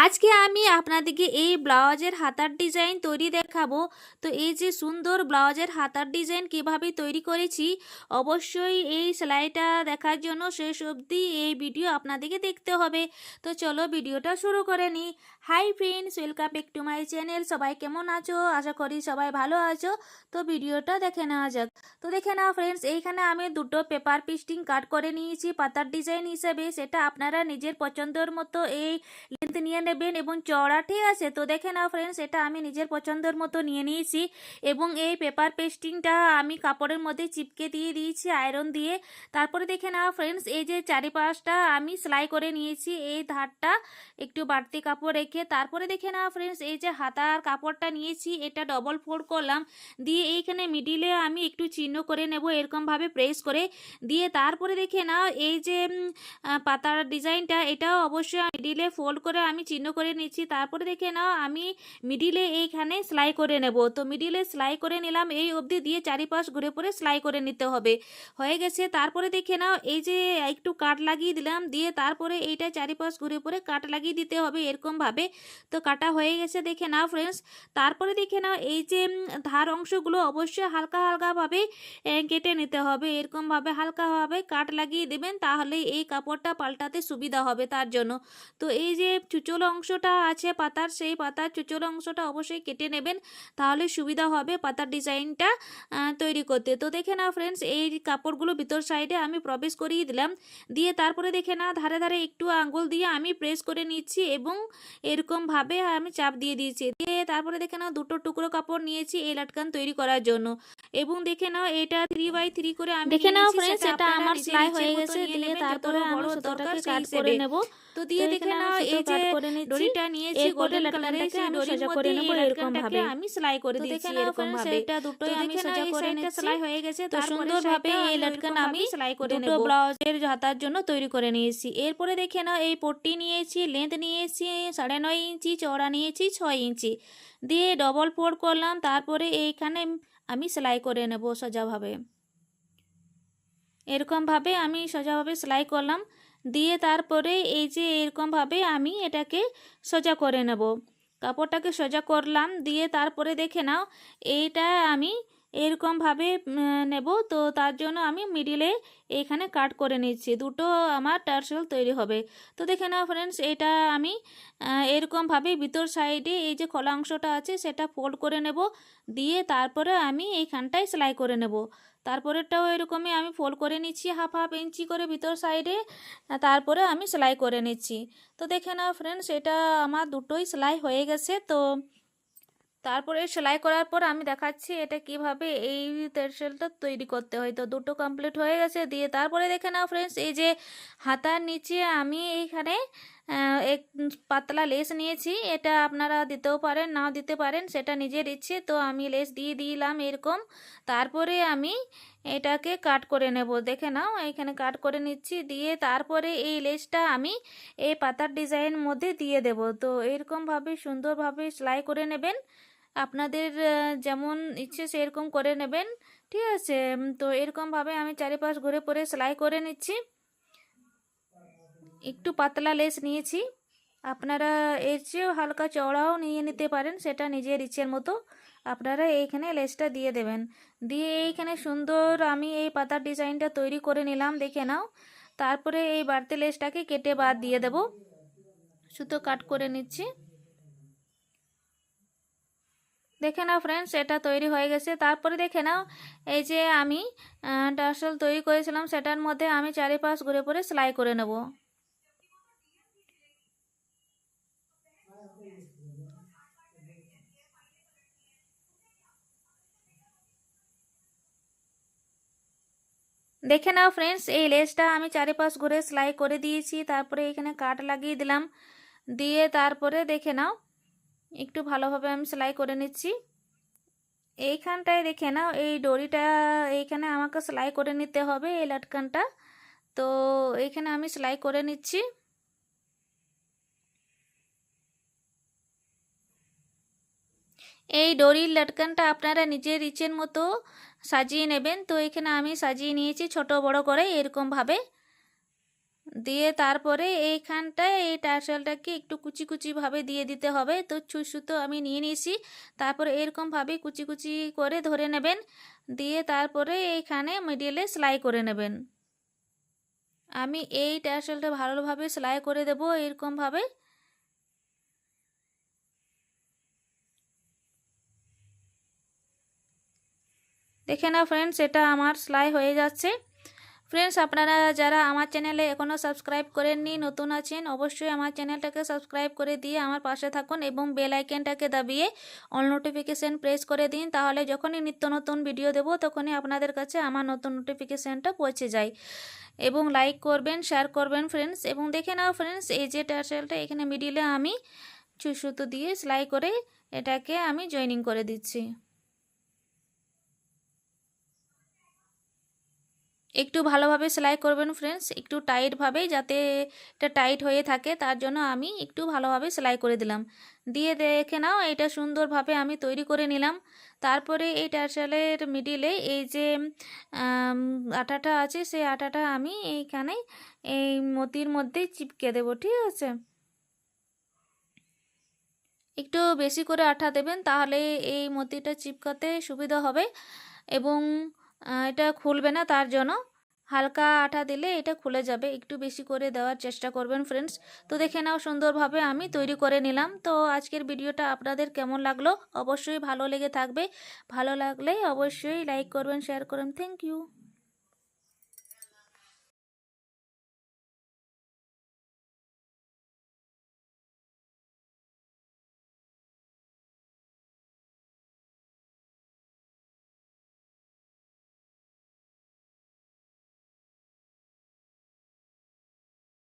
আজকে আমি আপনাদেরকে এই ব্লাউজের হাতার ডিজাইন তৈরি দেখাবো। তো এই যে সুন্দর ব্লাউজের হাতার ডিজাইন কিভাবে তৈরি করেছি, অবশ্যই এই সেলাইটা দেখার জন্য শেষ অবধি এই ভিডিও আপনাদেরকে দেখতে হবে। তো চলো ভিডিওটা শুরু করে নিই। Hi friends, welcome back to my channel. সবাই কেমন আছো? আশা করি সবাই ভালো আছো। তো ভিডিওটা দেখে নেওয়া যাক। তো দেখে নাও ফ্রেন্ডস, এইখানে আমি দুটো পেপার পিস্টিং কাট করে নিয়েছি পাতার ডিজাইন হিসেবে। সেটা আপনারা নিজের পছন্দের মতো এই লেন্থ নিয়ে নেবেন এবং চওড়া, ঠিক আছে। তো দেখে নাও ফ্রেন্ডস, এটা আমি নিজের পছন্দের মতো নিয়ে নিয়েছি এবং এই পেপার পেস্টিংটা আমি কাপড়ের মধ্যে চিপকে দিয়ে দিয়েছি আয়রন দিয়ে। তারপরে দেখে নাও ফ্রেন্ডস, এই যে চারিপাশটা আমি সেলাই করে নিয়েছি এই ধারটা একটু বাড়তি কাপড় রেখে। তারপরে দেখে নাও ফ্রেন্ডস, এই যে হাতার কাপড়টা নিয়েছি এটা ডবল ফোল্ড করলাম, দিয়ে এইখানে মিডিলে আমি একটু চিহ্ন করে নেব এরকমভাবে প্রেস করে দিয়ে। তারপরে দেখে নাও এই যে পাতার ডিজাইনটা, এটাও অবশ্যই মিডিলে ফোল্ড করে আমি চিহ্ন করে নিচ্ছি। তারপরে দেখে নাও আমি মিডিলে এইখানে সেলাই করে নেব। তো মিডিলে সেলাই করে নিলাম এই অবধি, দিয়ে চারিপাশ ঘুরে পরে সেলাই করে নিতে হবে। হয়ে গেছে। তারপরে দেখে নাও এই যে একটু কাট লাগিয়ে দিলাম, দিয়ে তারপরে এইটা চারিপাশ ঘুরে পরে কাট লাগিয়ে দিতে হবে এরকমভাবে। তো কাটা হয়ে গেছে দেখে নাও ফ্রেন্ডস। তারপরে দেখে নাও এই যে ধার অংশগুলো অবশ্যই হালকা হালকাভাবে কেটে নিতে হবে এরকমভাবে, হালকাভাবে কাট লাগিয়ে দেবেন, তাহলে এই কাপড়টা পাল্টাতে সুবিধা হবে তার জন্য। তো এই যে চুচোলো অংশটা আছে পাতার, সেই পাতার চুচোলো অংশটা অবশ্যই কেটে নেবেন, তাহলে সুবিধা হবে পাতার ডিজাইনটা তৈরি করতে। তো দেখে নাও ফ্রেন্ডস, এই কাপড়গুলো ভিতর সাইডে আমি প্রবেশ করিয়ে দিলাম, দিয়ে তারপরে দেখে নাও ধারে ধারে একটু আঙ্গুল দিয়ে আমি প্রেস করে নিচ্ছি এবং এরকমভাবে আমি চাপ দিয়ে দিয়েছি। দিয়ে তারপরে দেখে নাও দুটো টুকরো কাপড় নিয়েছি এই লাটকান তৈরি করার জন্য, এবং দেখে নাও এটা 3x3 করে আমি দেখে নাও নিয়েছি। ফ্রেন্ডস, এটা আমার সেলাই হয়ে গেছে, দিয়ে তারপরে আমি সুতোটাকে কাট করে নেব। তো দিয়ে দেখে নাও এই যে দড়িটা নিয়েছি গোল্ডেন কালারের, সেই ডরির মধ্যে এই লাটকানটাকে আমি সেলাই করে দিয়েছি এরকম ভাবে। এটা দুটোই আমি সোজা করে নিচ্ছি, সেলাই হয়ে গেছে। তো সুন্দরভাবে এই লাটকান আমি সেলাই করে নেব, দুটো ব্লাউজের হাতার জন্য তৈরি করে নিয়েছি। এরপরে দেখে নাও এই পট্টি নিয়েছি, লেন্থ নিয়েছি 9.5 ইঞ্চি, চওড়া নিয়েছি 6 ইঞ্চি, দিয়ে ডবল ফোল্ড করলাম। তারপরে এইখানে আমি সেলাই করে নেব সোজাভাবে, এরকমভাবে আমি সোজাভাবে সেলাই করলাম, দিয়ে তারপরে এই যে এরকমভাবে আমি এটাকে সোজা করে নেব। কাপড়টাকে সোজা করলাম, দিয়ে তারপরে দেখে নাও এইটা আমি এরকমভাবে নেব। তো তার জন্য আমি মিডিলে এইখানে কাট করে নিচ্ছি, দুটো আমার টার্সেল তৈরি হবে। তো দেখে নাও ফ্রেন্ডস, এটা আমি এরকমভাবে ভিতর সাইডে এই যে খোলা অংশটা আছে সেটা ফোল্ড করে নেব, দিয়ে তারপরে আমি এইখানটায় সেলাই করে নেব। তারপরেরটাও এরকমই আমি ফোল্ড করে নিচ্ছি হাফ হাফ ইঞ্চি করে ভিতর সাইডে, তারপরে আমি সেলাই করে নিচ্ছি। তো দেখে নাও ফ্রেন্ডস, এটা আমার দুটোই সেলাই হয়ে গেছে। তো তারপরে সেলাই করার পর আমি দেখাচ্ছি এটা কিভাবে এই তেরসেলটা তৈরি করতে হয়। তো দুটো কমপ্লিট হয়ে গেছে, দিয়ে তারপরে দেখে নাও ফ্রেন্ডস, এই যে হাতার নিচে আমি এইখানে এক পাতলা লেস নিয়েছি, এটা আপনারা দিতেও পারেন নাও দিতে পারেন, সেটা নিজের ইচ্ছে। তো আমি লেস দিয়ে দিলাম এরকম, তারপরে আমি এটাকে কাট করে নেব। দেখে নাও এখানে কাট করে নিচ্ছি, দিয়ে তারপরে এই লেসটা আমি এই পাতার ডিজাইন মধ্যে দিয়ে দেব। তো এরকমভাবে সুন্দরভাবে সেলাই করে নেবেন, আপনাদের যেমন ইচ্ছে সেরকম করে নেবেন, ঠিক আছে। তো এরকমভাবে আমি চারিপাশ ঘুরে পরে সেলাই করে নিচ্ছি। একটু পাতলা লেস নিয়েছি, আপনারা এর চেয়েও হালকা চওড়াও নিয়ে নিতে পারেন, সেটা নিজের ইচ্ছের মতো। আপনারা এইখানে লেসটা দিয়ে দেবেন, দিয়ে এইখানে সুন্দর আমি এই পাতার ডিজাইনটা তৈরি করে নিলাম, দেখে নাও। তারপরে এই বাড়তি লেসটাকে কেটে বাদ দিয়ে দেব, সুতো কাট করে নিচ্ছি। দেখে নাও ফ্রেন্ডস, এটা তৈরি হয়ে গেছে। তারপরে দেখে নাও এই যে আমি টার্সেল তৈরি করেছিলাম সেটার মধ্যে আমি চারিপাশ ঘুরে পরে সেলাই করে নেব। দেখে নাও ফ্রেন্ডস, এই লেসটা আমি চারিপাশ ঘুরে সেলাই করে দিয়েছি, তারপরে এখানে কাট লাগিয়ে দিলাম, দিয়ে তারপরে দেখে নাও একটু ভালোভাবে আমি সেলাই করে নিচ্ছি। এইখানটায় দেখে নাও এই ডরিটা এইখানে আমাকে সেলাই করে নিতে হবে এই লাটকানটা। তো এইখানে আমি সেলাই করে নিচ্ছি। এই ডরির লাটকানটা আপনারা নিজের ইচ্ছের মতো সাজিয়ে নেবেন। তো এখানে আমি সাজিয়ে নিয়েছি ছোট বড় করে এরকমভাবে, দিয়ে তারপরে এইখানটায় এই টার্সেলটাকে একটু কুচি কুচি ভাবে দিয়ে দিতে হবে। তো সুই সুতো আমি নিয়ে নিয়েছি, তারপরে এরকমভাবে কুচি কুচি করে ধরে নেবেন, দিয়ে তারপরে এইখানে মিডিলে সেলাই করে নেবেন। আমি এই টার্সেলটা ভালোভাবে সেলাই করে দেব এরকমভাবে। দেখে নাও ফ্রেন্ডস, এটা আমার সেলাই হয়ে যাচ্ছে। ফ্রেন্ডস, আপনারা যারা আমার চ্যানেলে এখনও সাবস্ক্রাইব করেননি, নতুন আছেন, অবশ্যই আমার চ্যানেলটাকে সাবস্ক্রাইব করে দিয়ে আমার পাশে থাকুন এবং বেল আইকনটাকে দাবিয়ে অল নোটিফিকেশান প্রেস করে দিন। তাহলে যখনই নিত্য নতুন ভিডিও দেব তখনই আপনাদের কাছে আমার নতুন নোটিফিকেশানটা পৌঁছে যায়। এবং লাইক করবেন, শেয়ার করবেন ফ্রেন্ডস। এবং দেখে নাও ফ্রেন্ডস, এই যে টার্সেলটা এখানে মিডিলে আমি সুই সুতো দিয়ে সেলাই করে এটাকে আমি জয়েনিং করে দিচ্ছি। একটু ভালোভাবে সেলাই করবেন ফ্রেন্ডস, একটু টাইটভাবে, যাতে এটা টাইট হয়ে থাকে, তার জন্য আমি একটু ভালোভাবে সেলাই করে দিলাম। দিয়ে দেখে নাও, এটা সুন্দরভাবে আমি তৈরি করে নিলাম। তারপরে এই টার্সেলের মিডিলে এই যে আটাটা আছে, সেই আটাটা আমি এইখানে এই মতির মধ্যে চিপকে দেবো, ঠিক আছে। একটু বেশি করে আঠা দেবেন, তাহলে এই মতিটা চিপকাতে সুবিধা হবে এবং এটা খুলবে না, তার জন্য হালকা আঠা দিলে এটা খুলে যাবে। একটু বেশি করে দেওয়ার চেষ্টা করবেন ফ্রেন্ডস। তো দেখে নাও, সুন্দরভাবে আমি তৈরি করে নিলাম। তো আজকের ভিডিওটা আপনাদের কেমন লাগলো? অবশ্যই ভালো লেগে থাকবে। ভালো লাগলে অবশ্যই লাইক করবেন, শেয়ার করবেন। Thank you.